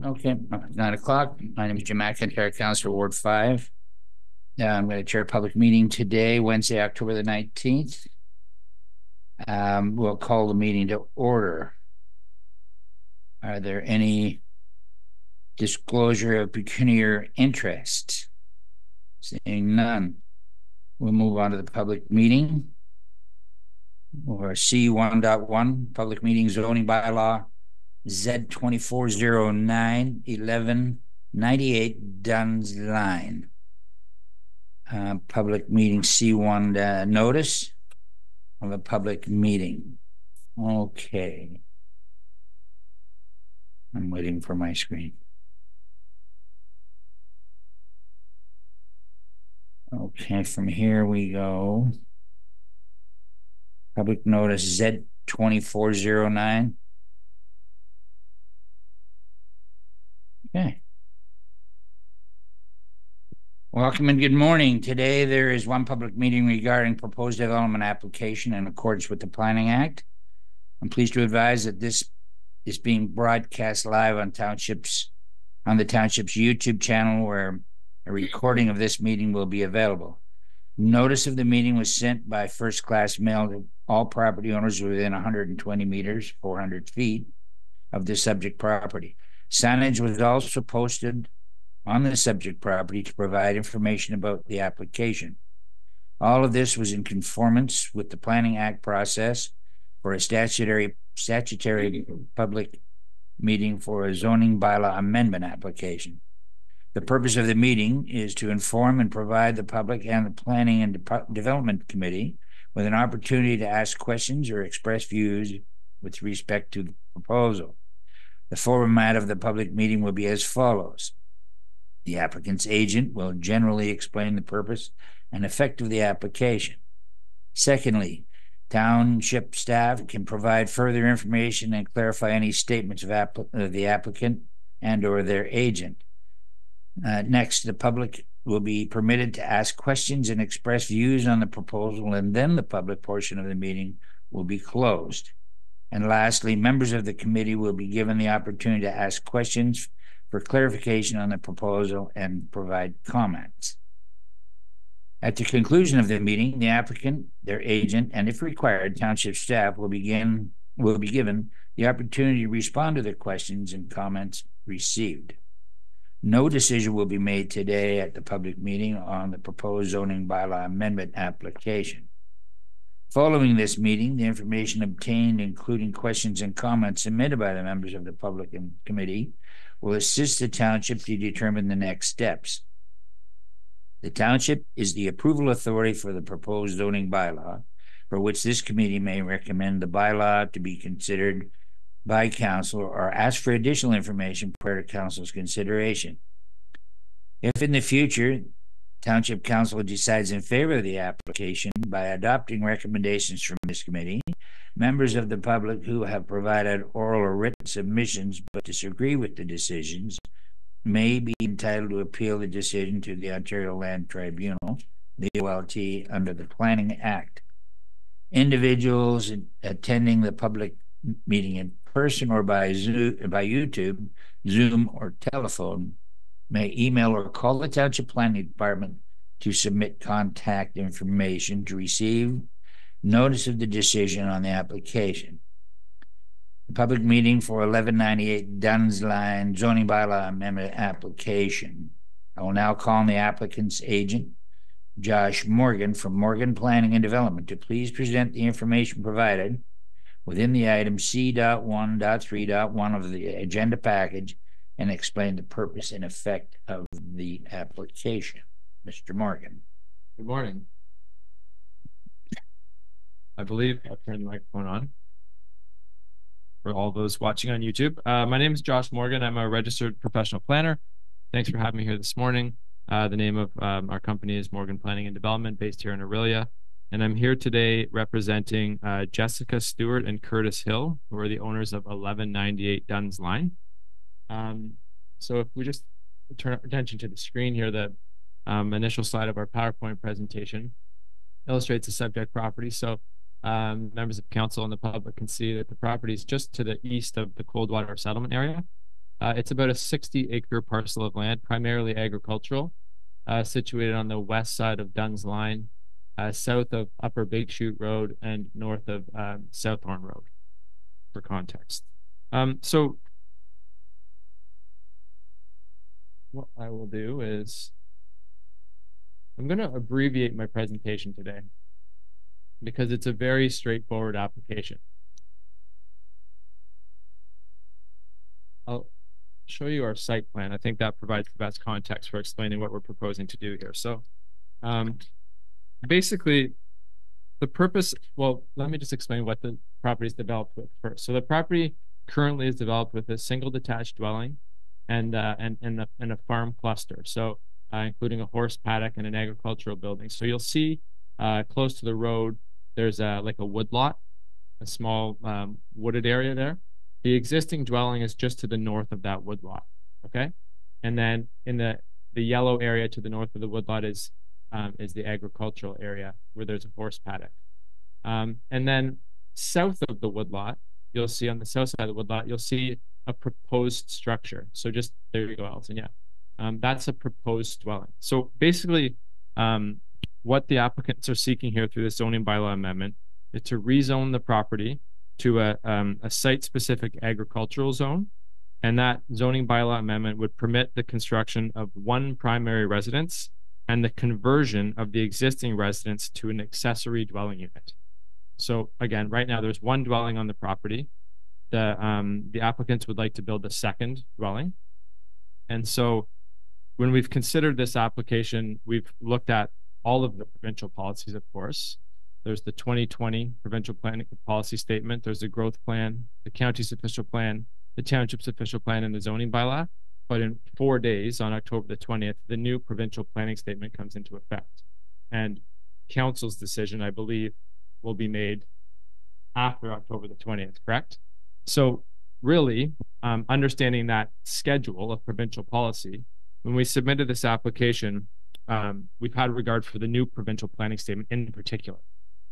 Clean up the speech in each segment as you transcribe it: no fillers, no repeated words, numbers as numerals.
Okay, 9 o'clock. My name is Jim McIntyre, Councilor Ward 5. I'm going to chair a public meeting today, Wednesday, October the 19th. We'll call the meeting to order. Are there any disclosure of pecuniary interest? Seeing none. We'll move on to the public meeting. Or C1.1, public meeting zoning bylaw Z2409-1198 Dunn's Line. Public meeting C1 notice of a public meeting. Okay. I'm waiting for my screen. Okay, from here we go. Public notice Z2409. Okay. Welcome and good morning. Today there is one public meeting regarding proposed development application in accordance with the Planning Act. I'm pleased to advise that this is being broadcast live on the township's YouTube channel, where a recording of this meeting will be available. Notice of the meeting was sent by first-class mail to all property owners within 120 meters, 400 feet of the subject property. Signage was also posted on the subject property to provide information about the application. All of this was in conformance with the Planning Act process for a statutory public meeting for a zoning bylaw amendment application. The purpose of the meeting is to inform and provide the public and the Planning and Development Committee with an opportunity to ask questions or express views with respect to the proposal. The format of the public meeting will be as follows. The applicant's agent will generally explain the purpose and effect of the application. Secondly, township staff can provide further information and clarify any statements of the applicant and or their agent. Next, the public will be permitted to ask questions and express views on the proposal, and then the public portion of the meeting will be closed. And lastly, members of the committee will be given the opportunity to ask questions for clarification on the proposal and provide comments. At the conclusion of the meeting, the applicant, their agent, and if required, township staff will be given the opportunity to respond to the questions and comments received. No decision will be made today at the public meeting on the proposed zoning bylaw amendment application. Following this meeting, the information obtained, including questions and comments submitted by the members of the public and committee, will assist the township to determine the next steps. The township is the approval authority for the proposed zoning bylaw, for which this committee may recommend the bylaw to be considered by council or ask for additional information prior to council's consideration. If in the future, township council decides in favor of the application by adopting recommendations from this committee, members of the public who have provided oral or written submissions but disagree with the decisions may be entitled to appeal the decision to the Ontario Land Tribunal, the OLT, under the Planning Act. Individuals attending the public meeting in person or by YouTube, Zoom, or telephone may email or call the Township Planning Department to submit contact information to receive notice of the decision on the application. The public meeting for 1198 Dunn's Line zoning bylaw amendment application. I will now call on the applicant's agent, Josh Morgan from Morgan Planning and Development, to please present the information provided within the item C.1.3.1 of the agenda package and explain the purpose and effect of the application. Mr. Morgan. Good morning. I believe I'll turn the microphone on for all those watching on YouTube. My name is Josh Morgan. I'm a registered professional planner. Thanks for having me here this morning. The name of our company is Morgan Planning and Development, based here in Aurelia. And I'm here today representing Jessica Stuart and Curtis Hill, who are the owners of 1198 Duns Line. So if we just turn our attention to the screen here, the initial slide of our PowerPoint presentation illustrates the subject property. So members of council and the public can see that the property is just to the east of the Coldwater settlement area. It's about a 60-acre parcel of land, primarily agricultural, situated on the west side of Duns Line, south of Upper Big Chute Road and north of Southhorn Road, for context. So what I will do is I'm going to abbreviate my presentation today because it's a very straightforward application. I'll show you our site plan. I think that provides the best context for explaining what we're proposing to do here. So basically, the purpose, well, let me just explain what the property is developed with first. So the property currently is developed with a single detached dwelling and a farm cluster. So including a horse paddock and an agricultural building. So you'll see close to the road, there's like a wood lot, a small wooded area there. The existing dwelling is just to the north of that wood lot, okay? And then in the yellow area to the north of the wood lot is the agricultural area where there's a horse paddock. And then south of the wood lot, you'll see on the south side of the wood lot, you'll see a proposed structure. So just, there you go, Alton, yeah. That's a proposed dwelling. So basically, what the applicants are seeking here through the zoning bylaw amendment is to rezone the property to a site-specific agricultural zone. And that zoning bylaw amendment would permit the construction of one primary residence and the conversion of the existing residence to an accessory dwelling unit. So again, right now there's one dwelling on the property. The applicants would like to build a second dwelling. And so when we've considered this application, we've looked at all of the provincial policies, of course. There's the 2020 provincial planning policy statement. There's the growth plan, the county's official plan, the township's official plan, and the zoning bylaw. But in 4 days, on October the 20th, the new provincial planning statement comes into effect. And council's decision, I believe, will be made after October the 20th, correct? So really, understanding that schedule of provincial policy, when we submitted this application, we've had regard for the new provincial planning statement in particular.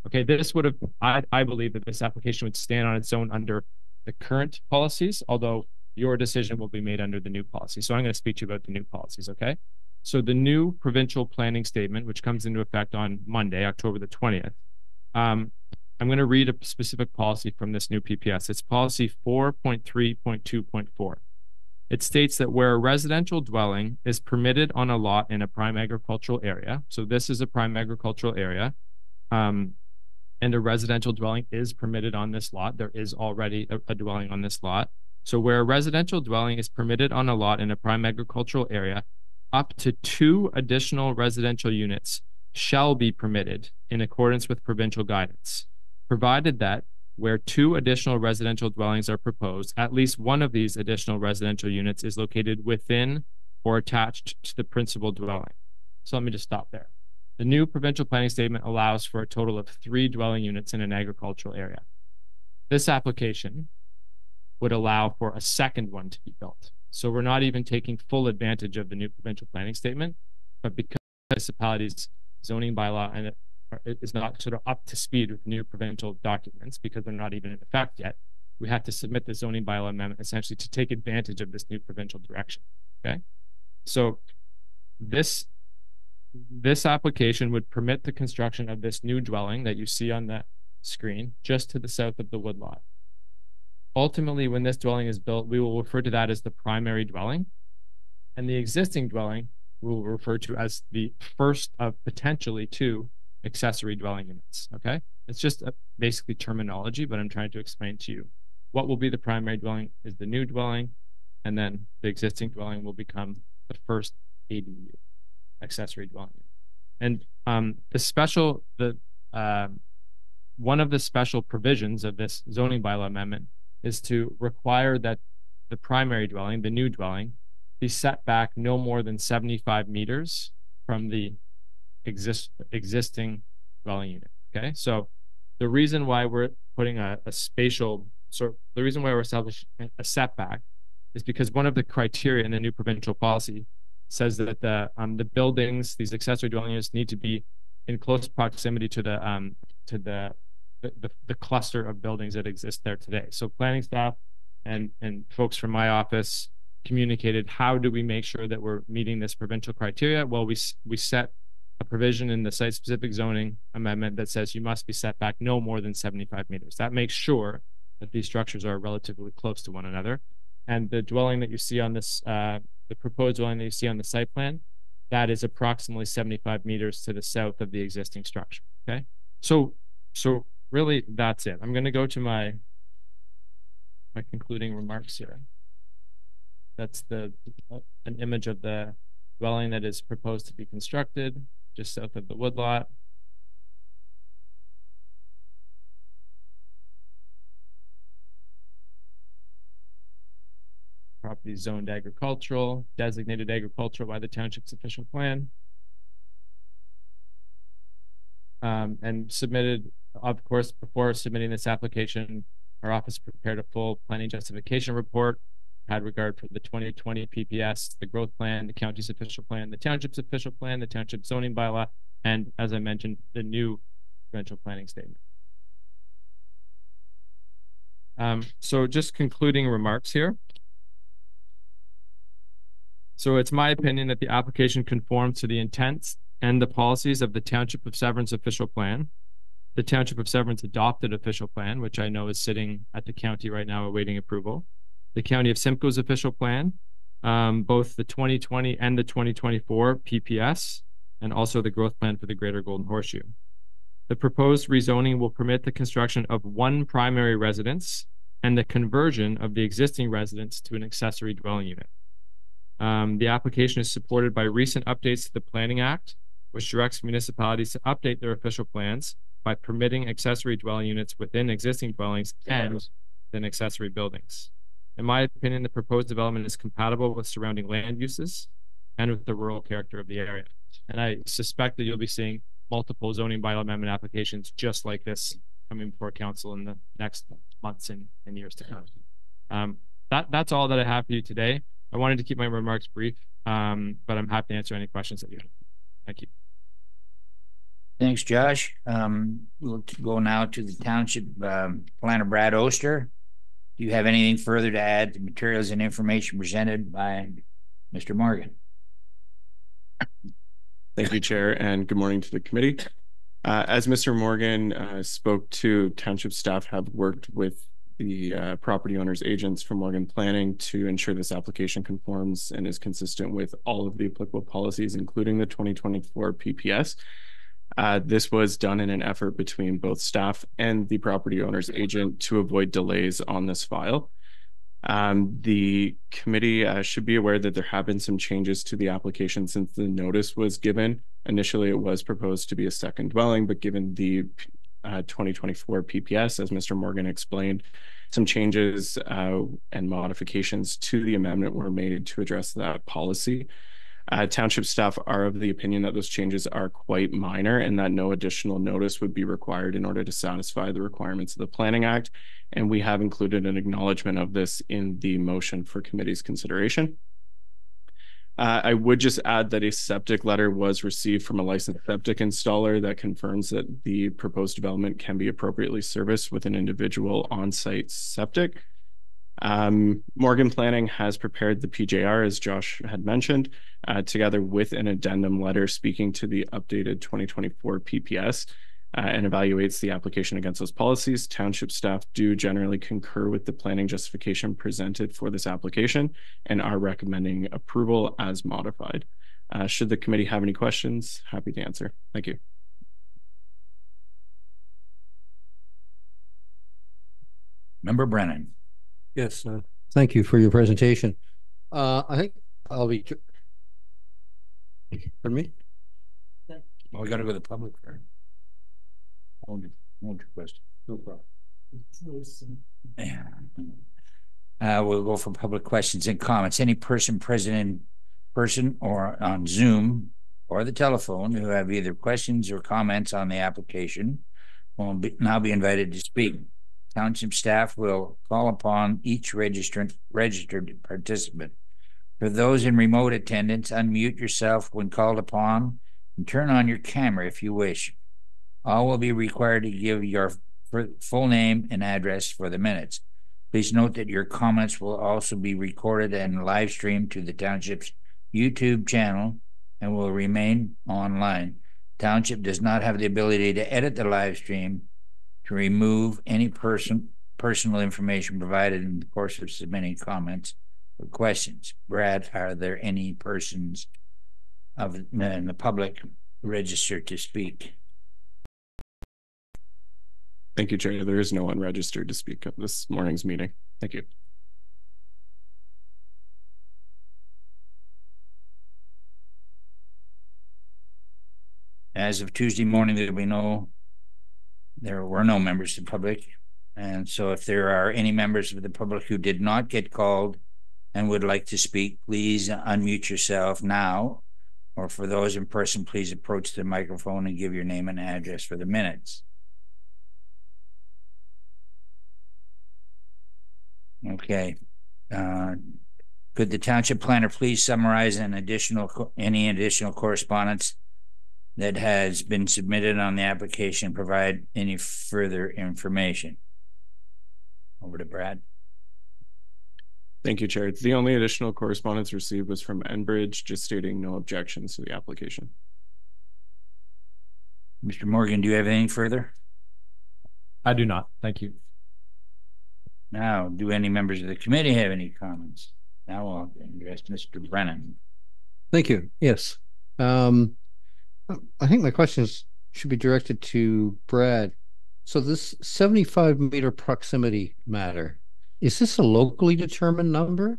Okay, this would have, I believe that this application would stand on its own under the current policies, although your decision will be made under the new policy. So I'm going to speak to you about the new policies, okay? So the new provincial planning statement, which comes into effect on Monday, October the 20th, I'm going to read a specific policy from this new PPS. It's policy 4.3.2.4. It states that where a residential dwelling is permitted on a lot in a prime agricultural area, so this is a prime agricultural area, and a residential dwelling is permitted on this lot. There is already a dwelling on this lot. So where a residential dwelling is permitted on a lot in a prime agricultural area, up to 2 additional residential units shall be permitted in accordance with provincial guidance, provided that where 2 additional residential dwellings are proposed, at least one of these additional residential units is located within or attached to the principal dwelling. So let me just stop there. The new provincial planning statement allows for a total of 3 dwelling units in an agricultural area. This application would allow for a second one to be built. So we're not even taking full advantage of the new provincial planning statement, but because the municipality's zoning bylaw and it is not sort of up to speed with new provincial documents because they're not even in effect yet, we have to submit the zoning bylaw amendment essentially to take advantage of this new provincial direction, okay? So this application would permit the construction of this new dwelling that you see on the screen just to the south of the woodlot. Ultimately, when this dwelling is built, we will refer to that as the primary dwelling, and the existing dwelling we will refer to as the first of potentially 2 accessory dwelling units, okay? It's just basically terminology, but I'm trying to explain to you what will be the primary dwelling is the new dwelling, and then the existing dwelling will become the first ADU, accessory dwelling unit. And one of the special provisions of this zoning bylaw amendment is to require that the primary dwelling, the new dwelling, be set back no more than 75 meters from the existing dwelling unit, Okay, so the reason why we're putting a spatial, so the reason why we're establishing a setback is because one of the criteria in the new provincial policy says that the buildings, these accessory dwelling units, need to be in close proximity to the cluster of buildings that exist there today. So planning staff and folks from my office communicated, how do we make sure that we're meeting this provincial criteria? Well, we set a provision in the site-specific zoning amendment that says you must be set back no more than 75 meters. That makes sure that these structures are relatively close to one another. And the dwelling that you see on this, the proposed dwelling that you see on the site plan, that is approximately 75 meters to the south of the existing structure. Okay, so really that's it. I'm going to go to my concluding remarks here. That's an image of the dwelling that is proposed to be constructed just south of the woodlot. Property zoned agricultural, designated agricultural by the township's official plan. And submitted, of course, before submitting this application, our office prepared a full planning justification report, had regard for the 2020 PPS, the growth plan, the county's official plan, the township's official plan, the township zoning bylaw, and as I mentioned, the new provincial planning statement. So just concluding remarks here. So it's my opinion that the application conforms to the intents and the policies of the Township of Severn's official plan, the Township of Severn's adopted official plan, which I know is sitting at the county right now awaiting approval, the County of Simcoe's official plan, both the 2020 and the 2024 PPS, and also the growth plan for the Greater Golden Horseshoe. The proposed rezoning will permit the construction of one primary residence and the conversion of the existing residence to an accessory dwelling unit. The application is supported by recent updates to the Planning Act, which directs municipalities to update their official plans by permitting accessory dwelling units within existing dwellings and within accessory buildings. In my opinion, the proposed development is compatible with surrounding land uses and with the rural character of the area. And I suspect that you'll be seeing multiple zoning bylaw amendment applications just like this coming before council in the next months and years to come. That's all that I have for you today. I wanted to keep my remarks brief, but I'm happy to answer any questions that you have. Thank you. Thanks, Josh. We'll go now to the township planner, Brad Oster. Do you have anything further to add to materials and information presented by Mr. Morgan? Thank you, Chair, and good morning to the committee. As Mr. Morgan spoke to, township staff have worked with the property owners' agents from Morgan Planning to ensure this application conforms and is consistent with all of the applicable policies, including the 2024 PPS. This was done in an effort between both staff and the property owner's agent to avoid delays on this file. The committee should be aware that there have been some changes to the application since the notice was given. Initially, it was proposed to be a second dwelling, but given the 2024 PPS, as Mr. Morgan explained, some changes and modifications to the amendment were made to address that policy. Township staff are of the opinion that those changes are quite minor and that no additional notice would be required in order to satisfy the requirements of the Planning Act. And we have included an acknowledgement of this in the motion for committee's consideration. I would just add that a septic letter was received from a licensed septic installer that confirms that the proposed development can be appropriately serviced with an individual on-site septic. Morgan Planning has prepared the PJR, as Josh had mentioned, together with an addendum letter speaking to the updated 2024 PPS and evaluates the application against those policies. Township staff do generally concur with the planning justification presented for this application and are recommending approval as modified. Should the committee have any questions, happy to answer. Thank you. Member Brennan. Yes, thank you for your presentation. I think I'll be. Pardon me? Well, we got to go to the public first. Hold your question. No problem. We'll go for public questions and comments. Any person present in person or on Zoom or the telephone who have either questions or comments on the application will now be invited to speak. Township staff will call upon each registered participant. For those in remote attendance, unmute yourself when called upon and turn on your camera if you wish. All will be required to give your full name and address for the minutes. Please note that your comments will also be recorded and live streamed to the township's YouTube channel and will remain online. Township does not have the ability to edit the live stream to remove any personal information provided in the course of submitting comments or questions. Brad, are there any persons in the public registered to speak? Thank you, Chair. There is no one registered to speak at this morning's meeting. Thank you. As of Tuesday morning, there were no members of the public. And so if there are any members of the public who did not get called and would like to speak, please unmute yourself now. Or for those in person, please approach the microphone and give your name and address for the minutes. Okay. Could the township planner please summarize any additional correspondence that has been submitted on the application and provide any further information? Over to Brad. Thank you, Chair. The only additional correspondence received was from Enbridge, just stating no objections to the application. Mr. Morgan, do you have anything further? I do not. Thank you. Now, do any members of the committee have any comments? Now I'll address Mr. Brennan. Thank you. Yes. I think my questions should be directed to Brad. So this 75-meter proximity matter, is this a locally determined number?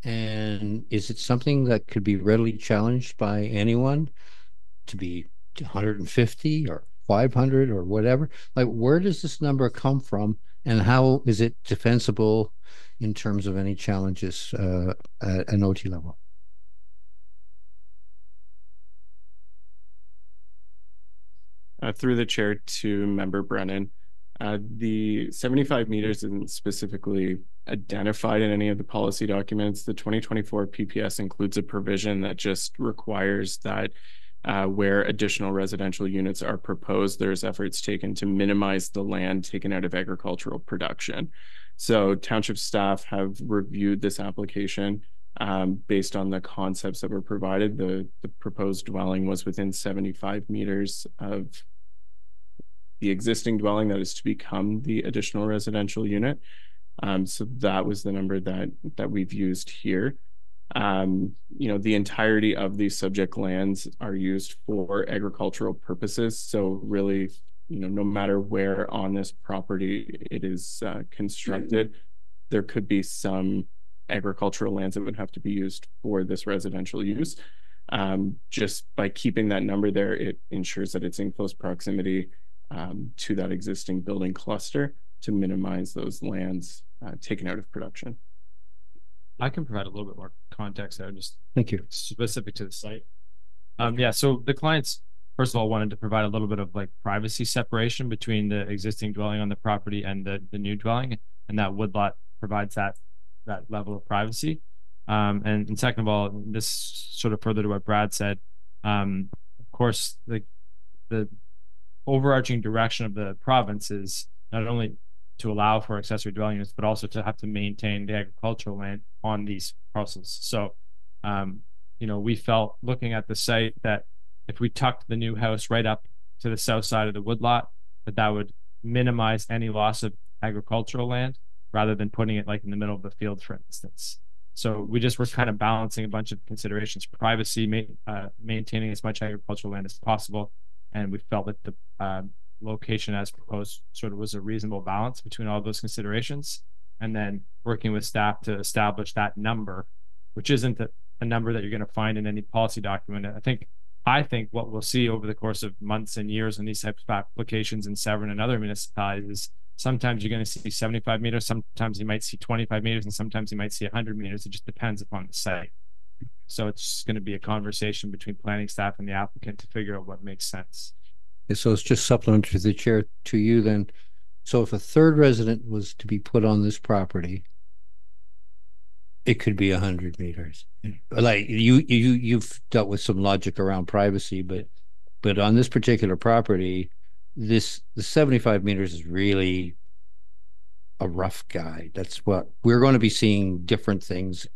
And is it something that could be readily challenged by anyone to be 150 or 500 or whatever? Like, where does this number come from? And how is it defensible in terms of any challenges at an OT level? Through the chair to Member Brennan, the 75 meters isn't specifically identified in any of the policy documents. The 2024 PPS includes a provision that just requires that where additional residential units are proposed, there's efforts taken to minimize the land taken out of agricultural production. So township staff have reviewed this application based on the concepts that were provided. The proposed dwelling was within 75 meters of the existing dwelling that is to become the additional residential unit. So that was the number that we've used here. The entirety of these subject lands are used for agricultural purposes. So really, no matter where on this property it is constructed, there could be some agricultural lands that would have to be used for this residential use. Just by keeping that number there, it ensures that it's in close proximity to that existing building cluster to minimize those lands taken out of production. I can provide a little bit more context there, just Thank you. specific to the site. Yeah, so the clients, first of all, wanted to provide a little bit of like privacy separation between the existing dwelling on the property and the new dwelling, and that woodlot provides that level of privacy. And second of all, this sort of further to what Brad said, of course, the overarching direction of the province is not only to allow for accessory dwelling units, but also to have to maintain the agricultural land on these parcels. So, we felt looking at the site that if we tucked the new house right up to the south side of the woodlot, that would minimize any loss of agricultural land rather than putting it like in the middle of the field, for instance. So we just were kind of balancing a bunch of considerations: privacy, maintaining as much agricultural land as possible. And we felt that the location as proposed sort of was a reasonable balance between all those considerations. And then working with staff to establish that number, which isn't a number that you're going to find in any policy document. I think what we'll see over the course of months and years in these types of applications in Severn and other municipalities is sometimes you're going to see 75 meters, sometimes you might see 25 meters, and sometimes you might see 100 meters. It just depends upon the site. So it's going to be a conversation between planning staff and the applicant to figure out what makes sense. So it's just supplementary to the chair to you then. So if a third resident was to be put on this property, it could be 100 meters. Like you've dealt with some logic around privacy, but on this particular property, the 75 meters is really a rough guide. That's what we're going to be seeing, different things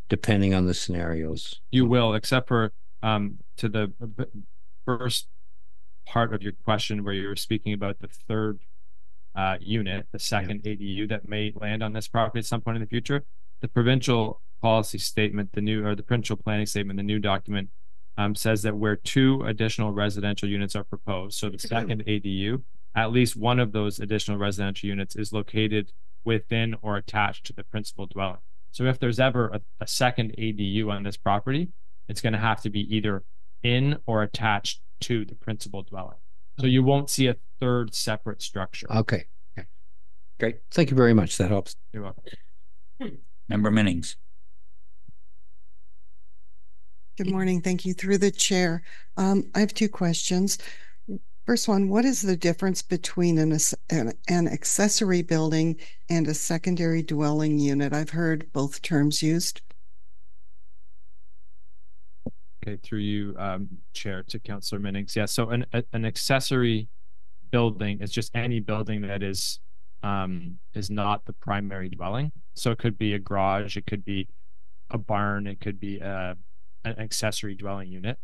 depending on the scenarios. You will, except for to the first part of your question where you were speaking about the third unit, the second ADU that may land on this property at some point in the future. The provincial policy statement, the provincial planning statement, the new document says that where 2 additional residential units are proposed, so the second ADU, at least one of those additional residential units is located within or attached to the principal dwelling. So if there's ever a second ADU on this property, it's going to have to be either in or attached to the principal dwelling. So you won't see a third separate structure. Okay. Great. Thank you very much. That helps. You're welcome. Member Minnings. Good morning. Thank you. Through the chair. I have 2 questions. First one, what is the difference between an accessory building and a secondary dwelling unit? I've heard both terms used. Okay, through you, Chair, to Councillor Minnings. Yeah, so an accessory building is just any building that is not the primary dwelling. So it could be a garage, it could be a barn, it could be an accessory dwelling unit.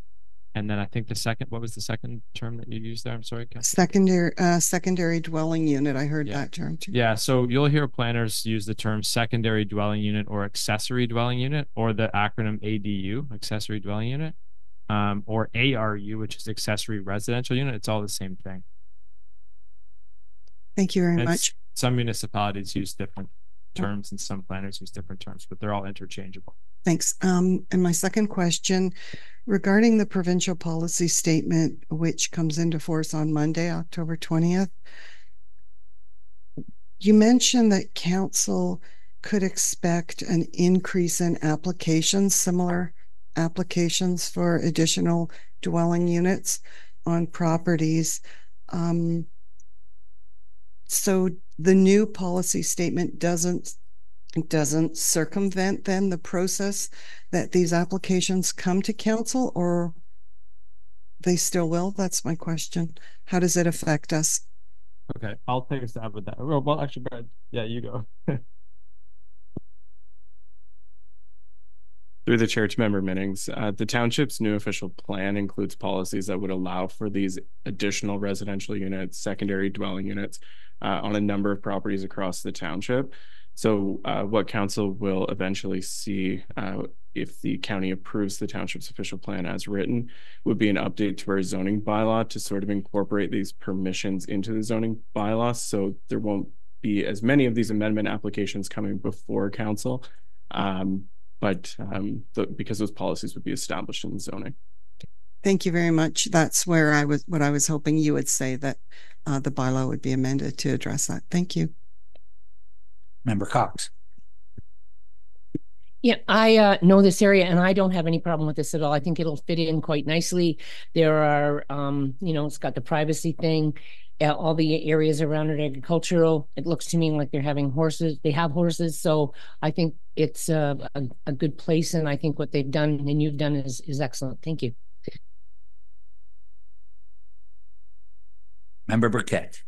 And then I think what was the second term that you used there? I'm sorry, Councillor. Secondary dwelling unit. I heard that term too. Yeah, so you'll hear planners use the term secondary dwelling unit or accessory dwelling unit, or the acronym ADU, accessory dwelling unit, or ARU, which is accessory residential unit. It's all the same thing. Thank you very much. Some municipalities use different terms and some planners use different terms, but they're all interchangeable. Thanks. And my second question, regarding the provincial policy statement, which comes into force on Monday, October 20th, you mentioned that council could expect an increase in applications, similar applications for additional dwelling units on properties. So the new policy statement doesn't circumvent then the process that these applications come to council, or they still will? That's my question. How does it affect us? Okay, I'll take a stab at that. Well, actually, Brad, yeah, you go. Through the chair to Member Minnings, the township's new official plan includes policies that would allow for these additional residential units, secondary dwelling units, on a number of properties across the township. So what council will eventually see if the county approves the township's official plan as written would be an update to our zoning bylaw to sort of incorporate these permissions into the zoning bylaw. So there won't be as many of these amendment applications coming before council, because those policies would be established in zoning. Thank you very much. That's where what I was hoping you would say, that the bylaw would be amended to address that. Thank you. Member Cox. Yeah, I know this area and I don't have any problem with this at all. I think it'll fit in quite nicely. There are, it's got the privacy thing, all the areas around it agricultural. It looks to me like they have horses. So I think it's a good place. And I think what they've done and you've done is excellent. Thank you. Member Burkett.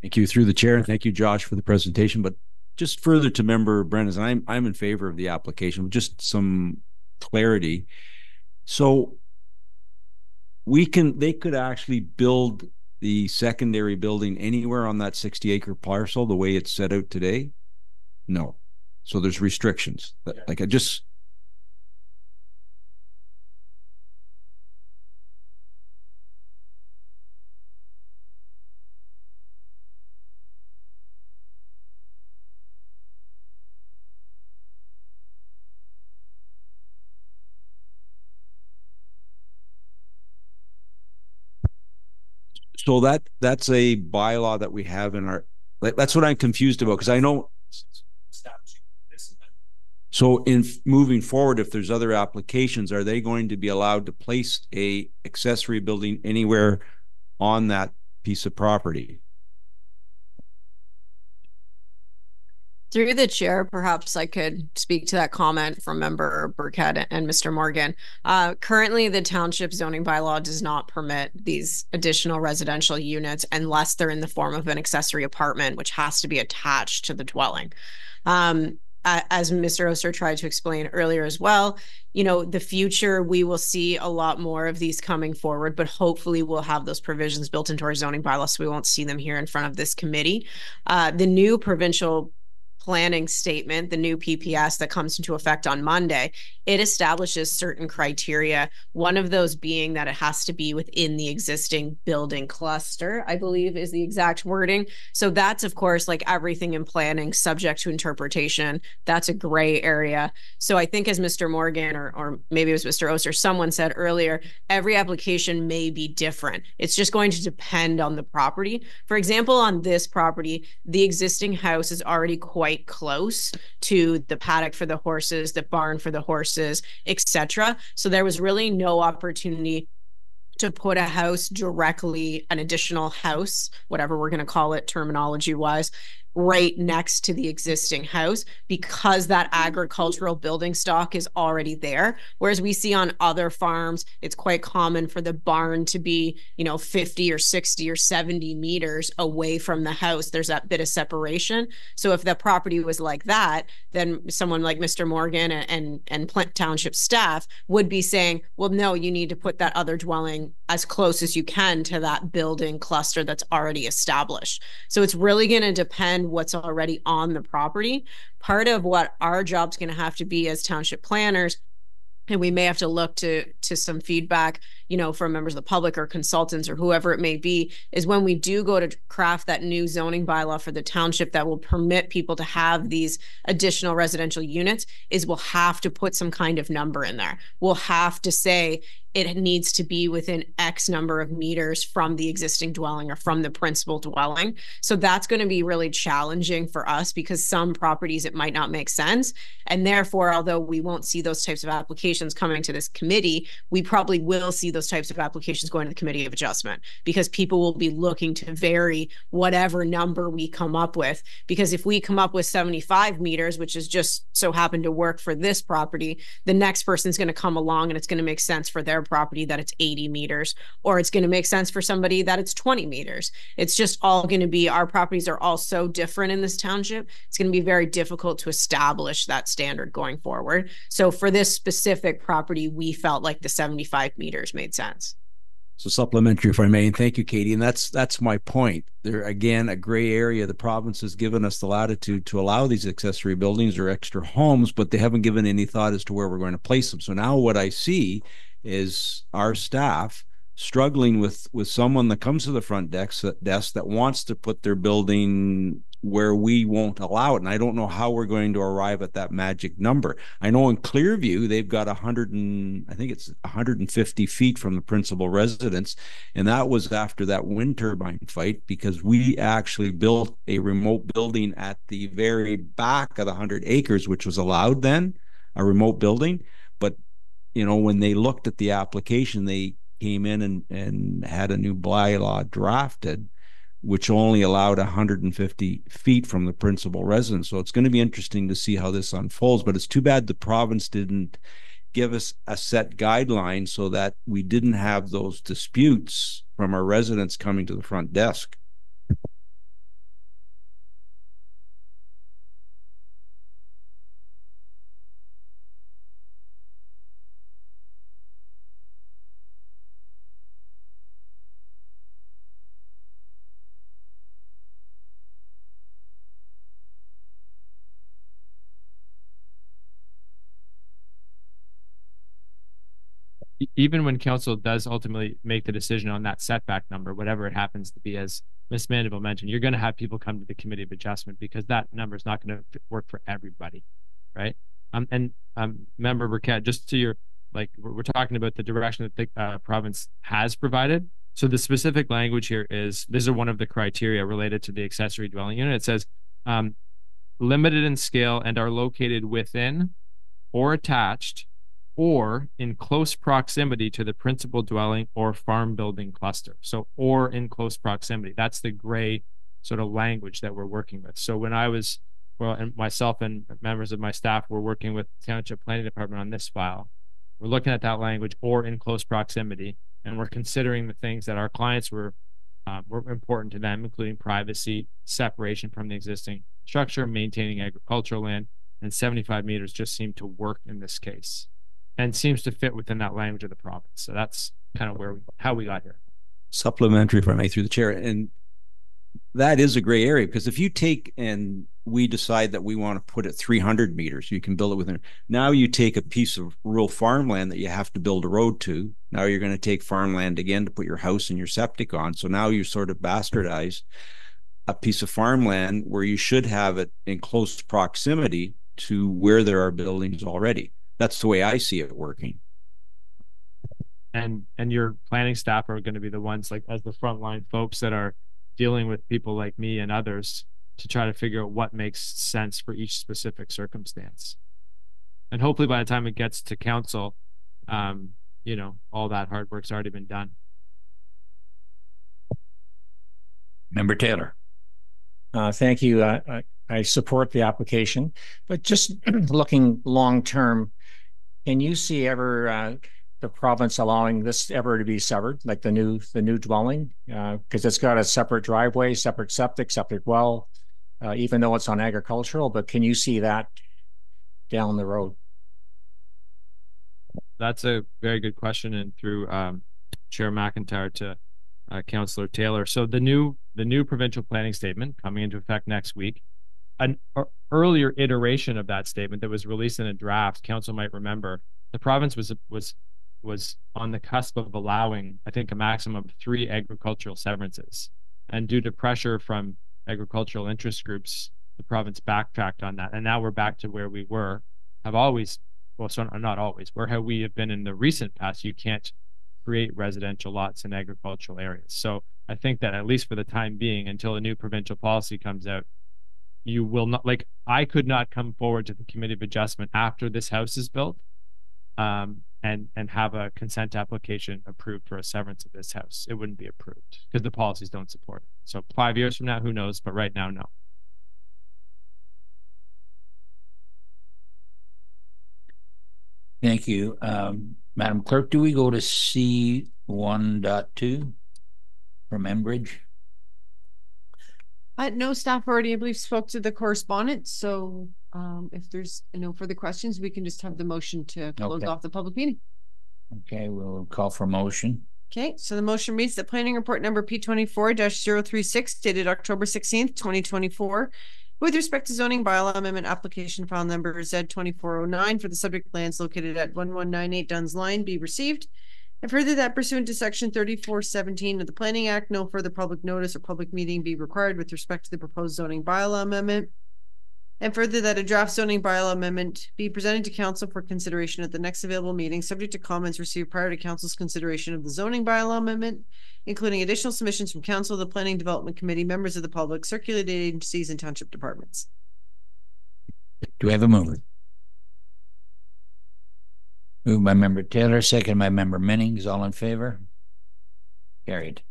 Thank you through the chair, and thank you, Josh, for the presentation. But just further to Member Brennan, and I'm in favor of the application with just some clarity. So they could actually build the secondary building anywhere on that 60-acre parcel the way it's set out today? No. So there's restrictions. Like so that's a bylaw that we have in our, that's what I'm confused about, because I know. So in moving forward, if there's other applications, are they going to be allowed to place a accessory building anywhere on that piece of property. Through the chair, perhaps I could speak to that comment from member Burkett and Mr. Morgan. Currently, the township zoning bylaw does not permit these additional residential units unless they're in the form of an accessory apartment, which has to be attached to the dwelling. As Mr. Oster tried to explain earlier as well, you know, the future, we will see a lot more of these coming forward, but hopefully we'll have those provisions built into our zoning bylaw so we won't see them here in front of this committee. The new provincial planning statement, the new PPS that comes into effect on Monday, it establishes certain criteria. One of those being that it has to be within the existing building cluster, I believe is the exact wording. So that's, of course, like everything in planning, subject to interpretation. That's a gray area. So I think as Mr. Morgan or maybe it was Mr. Oster, someone said earlier, every application may be different. It's just going to depend on the property. For example, on this property, the existing house is already quite close to the paddock for the horses, the barn for the horses, etc. So there was really no opportunity to put a house directly, an additional house, whatever we're going to call it terminology wise, right next to the existing house because that agricultural building stock is already there. Whereas we see on other farms, it's quite common for the barn to be, you know, 50 or 60 or 70 meters away from the house. There's that bit of separation. So if the property was like that, then someone like Mr. Morgan and Plant Township staff would be saying, well, no, you need to put that other dwelling as close as you can to that building cluster that's already established. So it's really going to depend what's already on the property. Part of what our job's going to have to be as township planners, and we may have to look to some feedback, you know, from members of the public or consultants or whoever it may be, is when we do go to craft that new zoning bylaw for the township that will permit people to have these additional residential units, is we'll have to put some kind of number in there. We'll have to say it needs to be within X number of meters from the existing dwelling or from the principal dwelling. So that's going to be really challenging for us because some properties it might not make sense. And therefore, although we won't see those types of applications coming to this committee, we probably will see those types of applications going to the Committee of Adjustment because people will be looking to vary whatever number we come up with. Because if we come up with 75 meters, which is just so happened to work for this property, the next person's going to come along and it's going to make sense for their property that it's 80 meters, or it's going to make sense for somebody that it's 20 meters. It's just all going to be, our properties are all so different in this township. It's going to be very difficult to establish that standard going forward. So for this specific property, we felt like the 75 meters made sense. So supplementary, if I may, and thank you, Katie. And that's my point. There again, a gray area. The province has given us the latitude to allow these accessory buildings or extra homes, but they haven't given any thought as to where we're going to place them. So now what I see is our staff struggling with someone that comes to the front desk that wants to put their building where we won't allow it. And I don't know how we're going to arrive at that magic number. I know in Clearview, they've got 150 feet from the principal residence. And that was after that wind turbine fight, because we actually built a remote building at the very back of the 100 acres, which was allowed then, a remote building. But, you know, when they looked at the application, they came in and had a new bylaw drafted, which only allowed 150 feet from the principal residence. So it's going to be interesting to see how this unfolds, but it's too bad the province didn't give us a set guideline so that we didn't have those disputes from our residents coming to the front desk. Even when council does ultimately make the decision on that setback number, whatever it happens to be, as Ms. Mandeville mentioned, you're going to have people come to the Committee of Adjustment because that number is not going to work for everybody, right? Member Burkett, just to your, like, we're talking about the direction that the province has provided. So the specific language here is, these are one of the criteria related to the accessory dwelling unit. It says, limited in scale and are located within or attached or in close proximity to the principal dwelling or farm building cluster. So, or in close proximity. That's the gray sort of language that we're working with. So when I was, well, and myself and members of my staff were working with the Township Planning Department on this file, we're looking at that language, or in close proximity, and we're considering the things that our clients were important to them, including privacy, separation from the existing structure, maintaining agricultural land, and 75 meters just seemed to work in this case and seems to fit within that language of the province. So that's kind of how we got here. Supplementary, if I may, through the chair. And that is a gray area, because if you take and we decide that we want to put it 300 meters, you can build it within. Now you take a piece of rural farmland that you have to build a road to. Now you're going to take farmland again to put your house and your septic on. So now you sort of bastardize a piece of farmland where you should have it in close proximity to where there are buildings already. That's the way I see it working. And your planning staff are going to be the ones, like, as the frontline folks that are dealing with people like me and others, to try to figure out what makes sense for each specific circumstance. And hopefully by the time it gets to council, you know, all that hard work's already been done. Member Taylor. Thank you. I support the application, but just looking long term, can you see ever the province allowing this ever to be severed, like the new dwelling? Because it's got a separate driveway, separate septic well, even though it's on agricultural. But can you see that down the road? That's a very good question, and through Chair McIntyre to Councillor Taylor. So the new provincial planning statement coming into effect next week. An earlier iteration of that statement that was released in a draft, council might remember, the province was on the cusp of allowing, I think, a maximum of 3 agricultural severances. And due to pressure from agricultural interest groups, the province backtracked on that. And now we're back to where we were, have always, well, so not always, where we have been in the recent past. You can't create residential lots in agricultural areas. So I think that at least for the time being, until a new provincial policy comes out, you will not, like, I could not come forward to the Committee of Adjustment after this house is built and have a consent application approved for a severance of this house. It wouldn't be approved because the policies don't support it. So 5 years from now, who knows? But right now, no. Thank you. Madam Clerk, do we go to C1.2 from Enbridge? No, staff already, I believe, spoke to the correspondence. So if there's no further questions, we can just have the motion to close off the public meeting. Okay, we'll call for motion. Okay, so the motion reads that planning report number P24-036 dated October 16th, 2024, with respect to zoning bylaw amendment application file number Z2409 for the subject lands located at 1198 Duns Line be received. And further, that pursuant to section 3417 of the Planning Act, no further public notice or public meeting be required with respect to the proposed zoning bylaw amendment. And further, that a draft zoning bylaw amendment be presented to council for consideration at the next available meeting, subject to comments received prior to council's consideration of the zoning bylaw amendment, including additional submissions from council, the Planning Development Committee, members of the public, circulated agencies, and township departments. Do we have a mover? Moved by Member Taylor, second by Member Minnings. All in favor? Carried.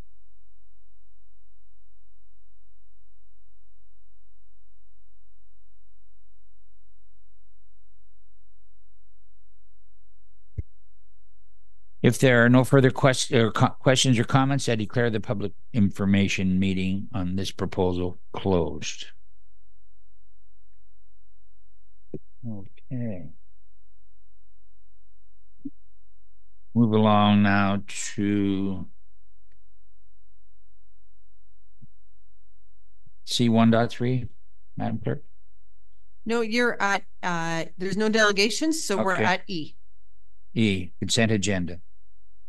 If there are no further questions or comments, I declare the public information meeting on this proposal closed. Okay. Move along now to C1.3, Madam Clerk. No, you're at, there's no delegations, so we're at E. E, consent agenda.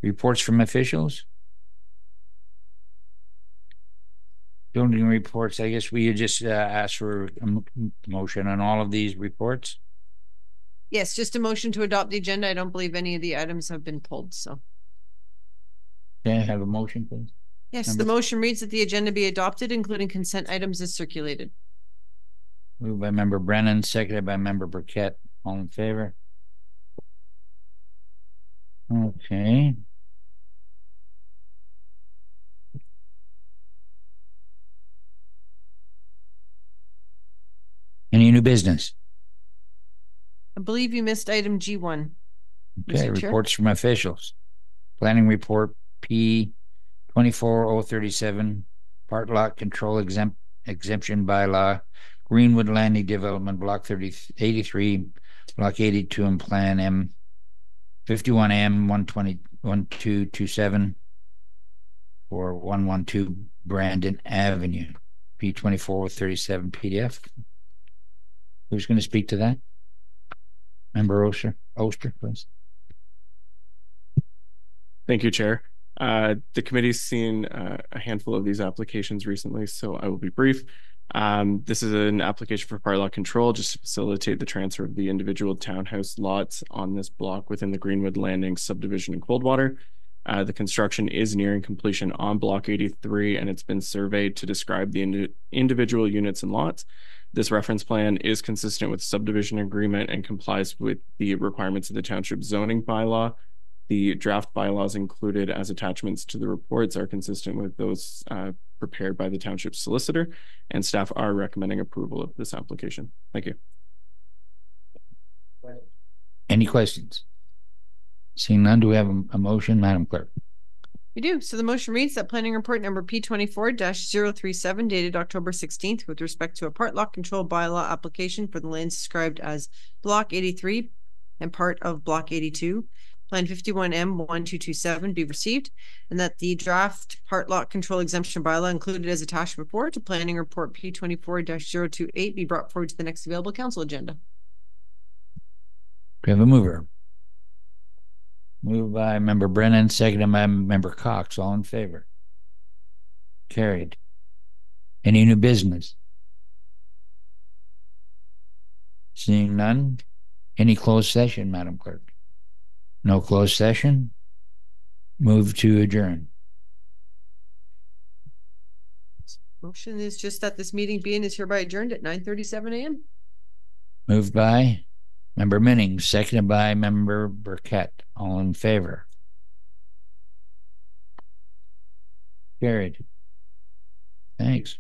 Reports from officials. Building reports, I guess we just ask for a motion on all of these reports. Yes, just a motion to adopt the agenda. I don't believe any of the items have been pulled, so. Can I have a motion, please? Yes, the motion reads that the agenda be adopted, including consent items as circulated. Moved by Member Brennan, seconded by Member Burkett. All in favor? Okay. Any new business? I believe you missed item G1. Okay, Mr. Chair? reports from officials. Planning report P 24037, part lot control exemption bylaw, Greenwood Landing Development, block 83, block 82, and plan M 51M 1227 for 112 Brandon Avenue, P 24037 PDF. Who's going to speak to that? Member Oster, please. Thank you, Chair. The committee's seen a handful of these applications recently, so I will be brief. This is an application for part lot control just to facilitate the transfer of the individual townhouse lots on this block within the Greenwood Landing subdivision in Coldwater. The construction is nearing completion on block 83, and it's been surveyed to describe the individual units and lots. This reference plan is consistent with subdivision agreement and complies with the requirements of the township zoning bylaw. The draft bylaws included as attachments to the reports are consistent with those prepared by the township solicitor, and staff are recommending approval of this application. Thank you. Any questions? Seeing none, do we have a motion, Madam Clerk? We do. So the motion reads that planning report number P24-037 dated October 16th with respect to a part lot control bylaw application for the lands described as block 83 and part of block 82, plan 51M 1227 be received, and that the draft part lot control exemption bylaw included as attachment 4 to planning report P24-028 be brought forward to the next available council agenda. We have a mover. Moved by Member Brennan, seconded by Member Cox. All in favor? Carried. Any new business? Seeing none. Any closed session, Madam Clerk? No closed session. Move to adjourn. Motion is just that this meeting being is hereby adjourned at 9:37 a.m. Moved by Member Minning, seconded by Member Burkett. All in favor? Carried. Thanks.